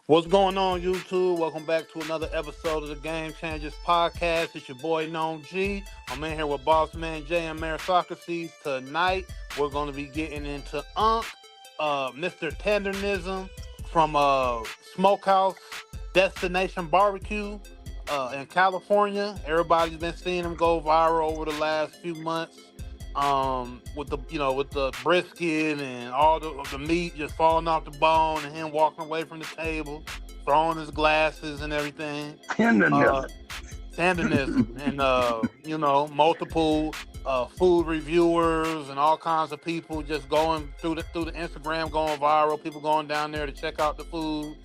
What's going on, YouTube? Welcome back to another episode of the Game Changers Podcast. It's your boy, Known G. I'm in here with Boss Man J and Meritocracies. Tonight, we're going to be getting into Unc, Mr. Tendernism from Smokehouse Destination Barbecue in California. Everybody's been seeing him go viral over the last few months. With the brisket and all the meat just falling off the bone, and him walking away from the table, throwing his glasses and everything. Tendernism, and multiple food reviewers and all kinds of people just going through the Instagram, going viral. People going down there to check out the food,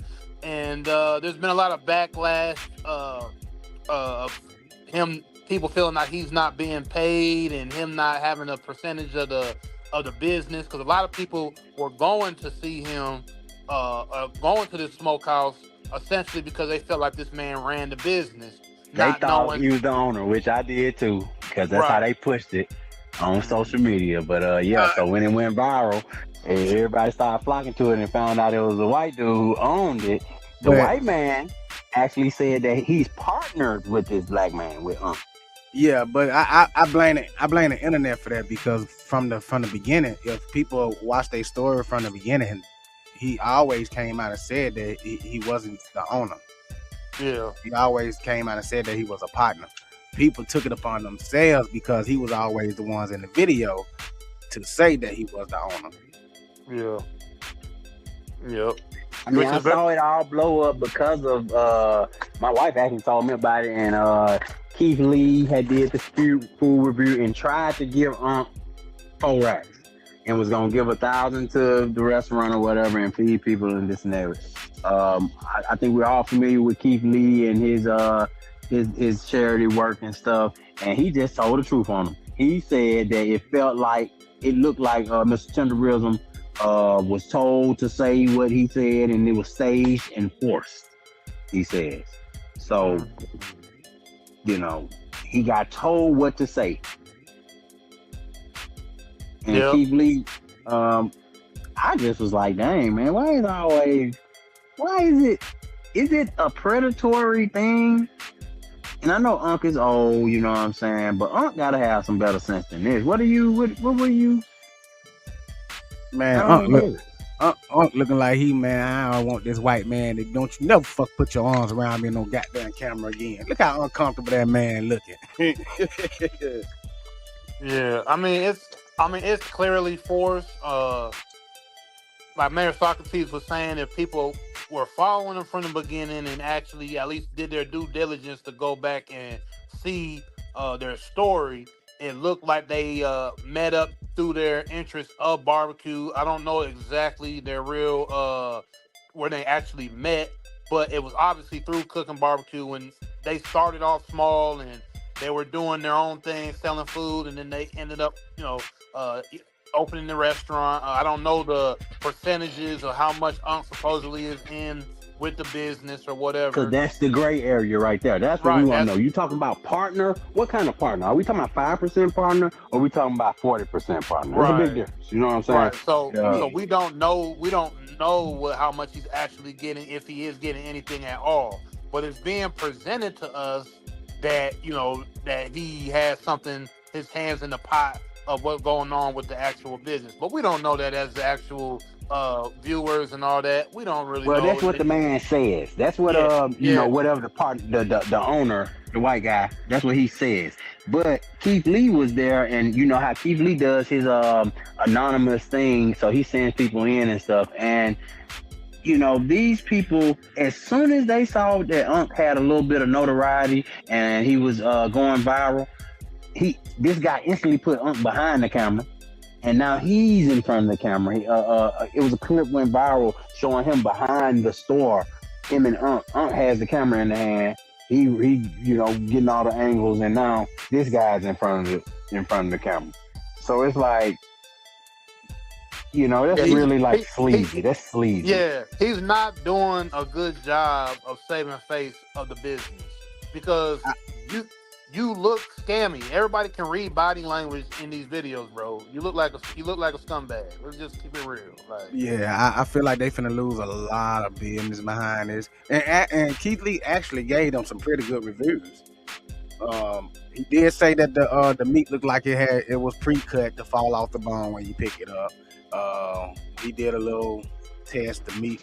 and there's been a lot of backlash of him. People feeling like he's not being paid and him not having a percentage of the business, because a lot of people were going to see him going to this smokehouse essentially because they felt like this man ran the business. They thought he was the owner, which I did too, because that's how they pushed it on social media. But so when it went viral, everybody started flocking to it and found out it was a white dude who owned it. The white man actually said that he's partnered with this black man, with Unc. Yeah, but I blame it. I blame the internet for that, because from the beginning, if people watch their story from the beginning, he always came out and said that he wasn't the owner. Yeah, he always came out and said that he was a partner. People took it upon themselves, because he was always the ones in the video to say that he was the owner. Yeah. I mean, I saw it all blow up because of my wife actually told me about it, and Keith Lee had did the food review and tried to give Unc 4 racks and was gonna give 1,000 to the restaurant or whatever and feed people and this and that. I think we're all familiar with Keith Lee and his charity work and stuff, and he just told the truth on him. He said that it looked like Mr. Tenderism was told to say what he said, and it was staged and forced, he says. So, he got told what to say. And Keith Lee, I just was like, dang, man, is it a predatory thing? And I know Unc is old, you know what I'm saying, but Unc gotta have some better sense than this. What were you? Man, Unc looking like I don't want this white man. Don't you never put your arms around me in no goddamn camera again. Look how uncomfortable that man looking. Yeah, I mean it's clearly forced. Like Mayor Socrates was saying, if people were following him from the beginning and actually at least did their due diligence to go back and see their story, it looked like they met up through their interest of barbecue. I don't know exactly their real where they actually met, but it was obviously through cooking barbecue, when they started off small and they were doing their own thing, selling food, and then they ended up, opening the restaurant. I don't know the percentages or how much Unc supposedly is in with the business or whatever. So that's the gray area right there. That's what we want to know. You talking about partner? What kind of partner? Are we talking about 5% partner, or are we talking about 40% partner? There's a big difference. You know what I'm saying? Right. So we don't know. We don't know how much he's actually getting, if he is getting anything at all. But it's being presented to us that that he has something, his hands in the pot of what's going on with the actual business. But we don't know that as the actual viewers and all that. We don't really know. Well, that's what the man says. That's what whatever the owner, the white guy, that's what he says. But Keith Lee was there, and you know how Keith Lee does his anonymous thing, so he sends people in and stuff. And these people, as soon as they saw that Unc had a little bit of notoriety and he was going viral, this guy instantly put Unc behind the camera and now he's in front of the camera. It was a clip went viral showing him behind the store. Him and Unc. Unc has the camera in the hand. He getting all the angles, and now this guy's in front of the camera. So it's like, that's really like sleazy. That's sleazy. Yeah, he's not doing a good job of saving face of the business because you look scammy. Everybody can read body language in these videos, bro. You look like a scumbag. Let's just keep it real. Like, yeah, I feel like they finna lose a lot of business behind this. And Keith Lee actually gave them some pretty good reviews. He did say that the meat looked like it was pre-cut to fall off the bone when you pick it up. He did a little test. The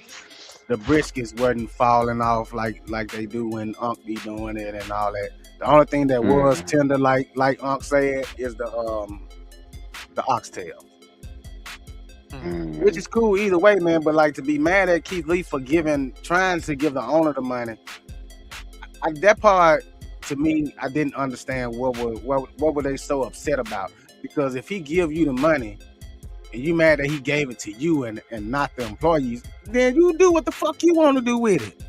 briskets wasn't falling off like they do when Unc be doing it and all that. The only thing that was tender, like Unc said, is the oxtail, which is cool either way, man. But like, to be mad at Keith Lee for trying to give the owner the money, that part to me, I didn't understand what were they so upset about? Because if he give you the money and you mad that he gave it to you and not the employees, then you do what the fuck you want to do with it.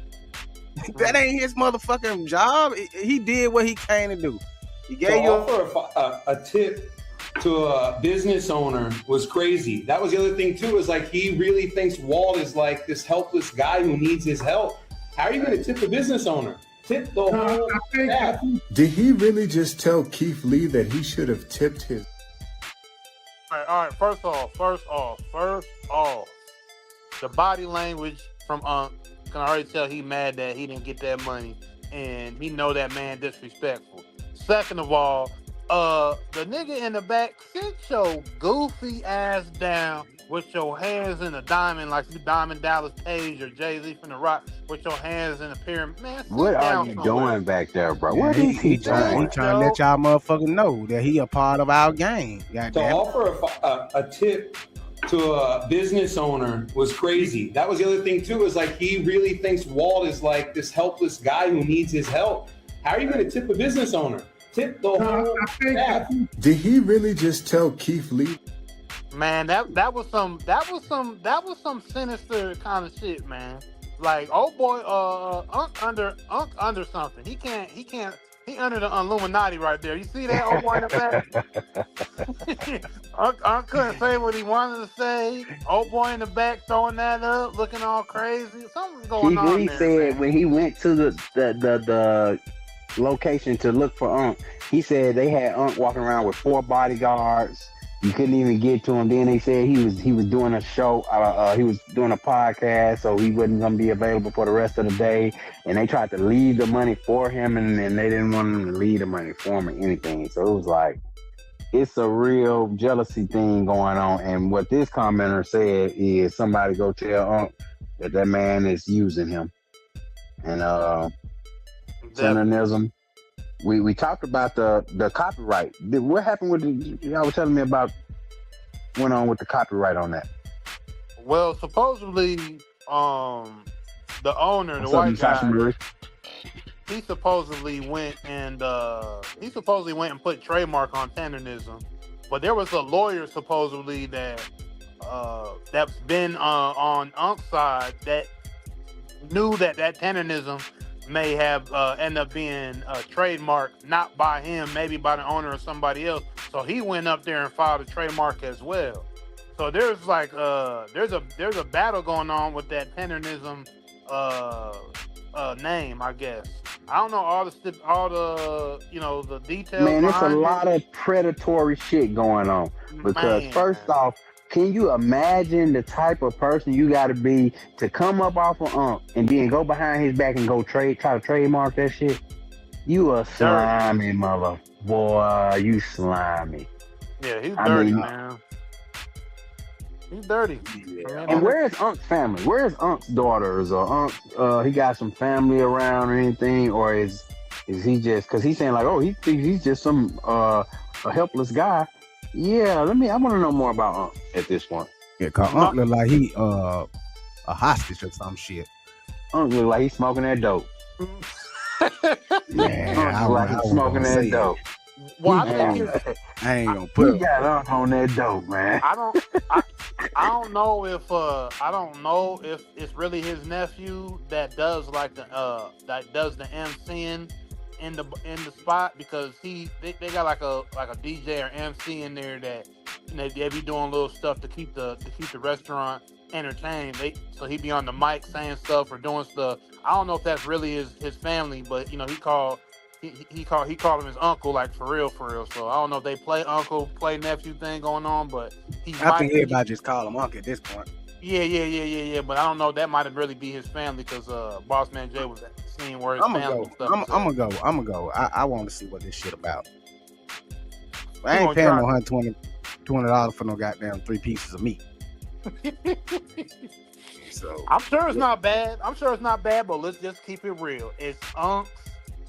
That ain't his motherfucking job. He did what he came to do. He gave you a tip to a business owner was crazy. That was the other thing too, is like, he really thinks Walt is like this helpless guy who needs his help. How are you going to tip a business owner? Tip the whole staff. Did he really just tell Keith Lee that he should have tipped his? All right. First off, the body language from Unc, can already tell he mad that he didn't get that money, and he know that man disrespectful. Second of all, the nigga in the back, sit your goofy ass down with your hands in a diamond like you Diamond Dallas Page or Jay-Z from The Rock with your hands in a pyramid. Man, what are you doing back there, bro? Yeah, what is he doing? He trying to let y'all motherfuckers know that he a part of our game. To offer a tip to a business owner was crazy. That was the other thing too, is like, he really thinks Walt is like this helpless guy who needs his help. How are you going to tip a business owner? Tip the whole staff. Did he really just tell Keith Lee? Man, that was some sinister kind of shit, man. Like, oh boy, Unc under something. He under the Illuminati right there. You see that, old boy in the back? Unc couldn't say what he wanted to say. Old boy in the back throwing that up, looking all crazy. Something's going on He there, said, man. when he went to the location to look for Unc, he said they had Unc walking around with 4 bodyguards. You couldn't even get to him. Then they said he was doing a show. He was doing a podcast, so he wasn't gonna be available for the rest of the day. And they tried to leave the money for him, and they didn't want him to leave the money for him or anything. So it was like, it's a real jealousy thing going on. And what this commenter said is, somebody go tell Unc that man is using him. And tendernism. We talked about the copyright. What happened with y'all were telling me about went on with the copyright on that? Well, supposedly, the owner, the white guy, he supposedly went and put trademark on tendernism, but there was a lawyer supposedly that's been on Unc's side that knew that tendernism may have end up being trademarked, not by him, maybe by the owner or somebody else. So he went up there and filed a trademark as well. So there's like there's a battle going on with that tendernism name, I guess. I don't know all the the details. Man, it's a lot of predatory shit going on. Because first off, can you imagine the type of person you got to be to come up off of Unc and then go behind his back and go try to trademark that shit? You a slimy mother boy. You slimy. Yeah, he's dirty, man. He's dirty. Yeah. And where's Unc's family? Where's Unc's daughters or Unc? He got some family around or anything, or is he just, because he's saying like, oh, he thinks he's just some a helpless guy. Yeah, I want to know more about Unc at this point. Yeah, cause Unc look like he a hostage or some shit. Unc look like he's smoking that dope. Man, Unc look like he's smoking that dope. Well, I Man, think his. I ain't gonna he put him. got up on that dope, man. I don't know if it's really his nephew that does like the MCing in the spot, because they got like a DJ or MC in there that they be doing little stuff to keep the restaurant entertained. So he be on the mic saying stuff or doing stuff. I don't know if that's really his family, but he called him his uncle, like for real. So I don't know if they play uncle, play nephew thing going on, but I think everybody just call him Unc at this point. Yeah. But I don't know. That might have really be his family, because Boss Man Jay was seeing where his family and stuff. I'm gonna go. I want to see what this shit about. I ain't paying no $120 for no goddamn 3 pieces of meat. So I'm sure it's not bad. But let's just keep it real. It's Unc's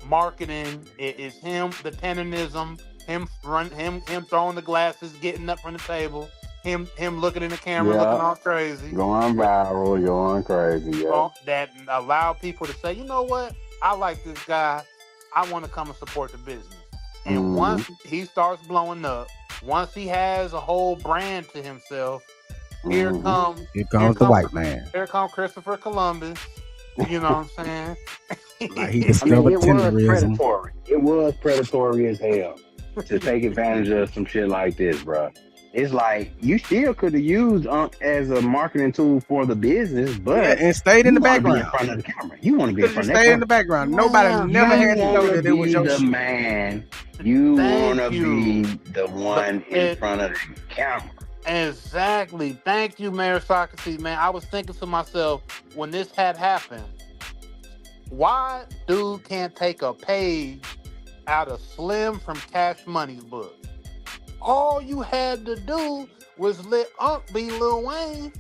marketing. It is him, the tendernism, him throwing the glasses, getting up from the table, him looking in the camera, looking all crazy, going viral, going crazy. Yeah, that allow people to say, you know what, I like this guy, I want to come and support the business. And once he starts blowing up, once he has a whole brand to himself, here comes the white man. Here comes Christopher Columbus. You know what I'm saying? Like he discovered tenderism. It was predatory as hell to take advantage of some shit like this, bro. It's like you still could have used Unc as a marketing tool for the business, but and stayed in the background. Be in front of the camera. You want to be in front of the camera. Stay in the background. Nobody never had to know that it was your shit. Man, you want to be the one in front of the camera. Exactly. Thank you, Mayor Socrates, man. I was thinking to myself when this had happened, why dude can't take a page out of Slim from Cash Money's book? All you had to do was let Unc be Lil Wayne.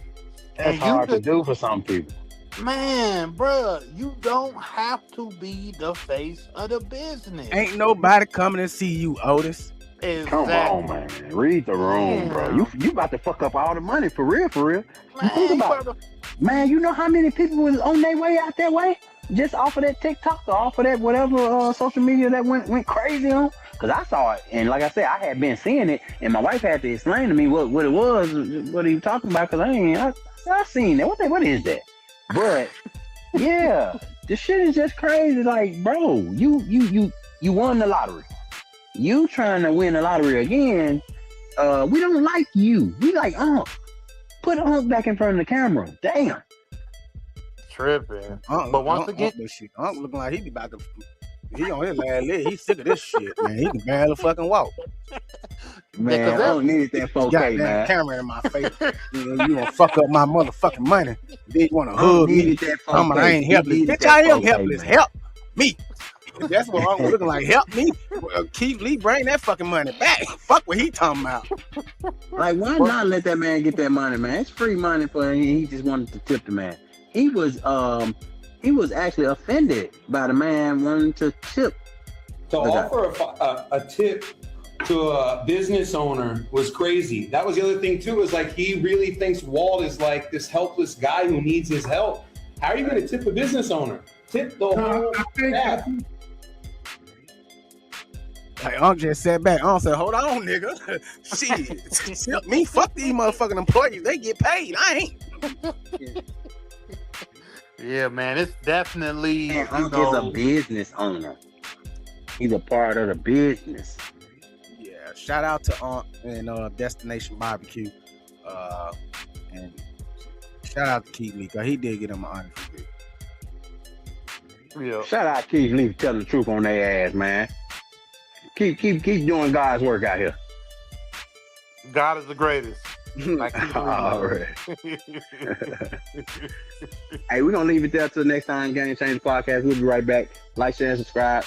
That's hard to do for some people. Man, bruh, you don't have to be the face of the business. Ain't nobody coming to see you, Otis. Exactly. Come on, man. Read the room, bro. You about to fuck up all the money for real. Man, you think about it. Man, you know how many people was on their way out that way? Just off of that TikTok or off of that whatever social media that went crazy on? Because I saw it, and like I said, I had been seeing it, and my wife had to explain to me what it was, what he was talking about, because I seen that. What is that? But yeah, this shit is just crazy. Like, bro, you won the lottery. You trying to win the lottery again? We don't like you. We like Unc. Put Unc back in front of the camera. Damn. Tripping. But once again, Unc looking like he be about to. He on his last leg. He's sick of this shit, man. He can barely fucking walk. Man, I don't need that 4K, man. Camera in my face. You gonna fuck up my motherfucking money. Then you wanna hug me. I ain't helpless. Bitch, I am helpless. Man. Help me. That's what Uncle looking like. Help me. Keith Lee, bring that fucking money back. Fuck what he talking about. Like, why not let that man get that money, man? It's free money for him. He just wanted to tip the man. He was actually offended by the man wanting to tip. To offer a tip to a business owner was crazy. That was the other thing too, is like he really thinks Walt is like this helpless guy who needs his help. How are you going to tip a business owner? Tip the whole staff. Like Unc just sat back. Unc said, "Hold on, nigga. Shit, tip me. Fuck these motherfucking employees. They get paid. I ain't." Yeah, man, it's definitely. Unc is a business owner. He's a part of the business. Yeah, shout out to Unc and Destination Barbecue, and shout out to Keith Lee, cause he did get him an honest review. Yeah. Shout out to Keith Lee for telling the truth on their ass, man. Keep doing God's work out here. God is the greatest. All right. Hey, we're gonna leave it there till next time. Game Changer Podcast. We'll be right back. Like, share, and subscribe.